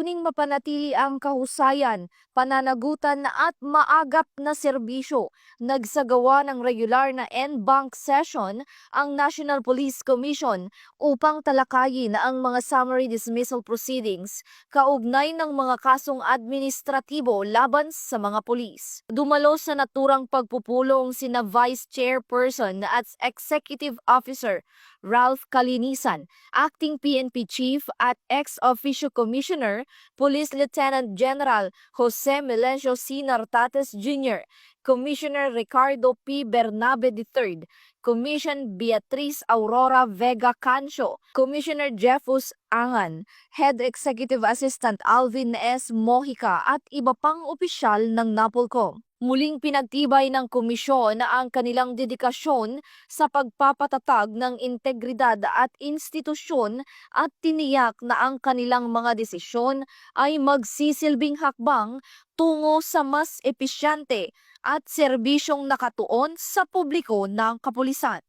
layuning mapanatili ang kahusayan, pananagutan at maagap na serbisyo. Nagsagawa ng regular na en-banc session ang National Police Commission upang talakayin ang mga summary dismissal proceedings kaugnay ng mga kasong administratibo laban sa mga pulis. Dumalo sa naturang pagpupulong sina Vice Chairperson at Executive Officer Ralph Kalinisan, Acting PNP Chief at Ex-Officio Commissioner, Police Lieutenant General Jose Melencio C. Nartates Jr., Commissioner Ricardo P. Bernabe III, Commission Beatriz Aurora Vega Cancio, Commissioner Jeffus Angan, Head Executive Assistant Alvin S. Mojica at iba pang opisyal ng NAPOLCOM. Muling pinagtibay ng komisyon ang kanilang dedikasyon sa pagpapatatag ng integridad at institusyon at tiniyak na ang kanilang mga desisyon ay magsisilbing hakbang tungo sa mas episyante at serbisyong nakatuon sa publiko ng kapulisan.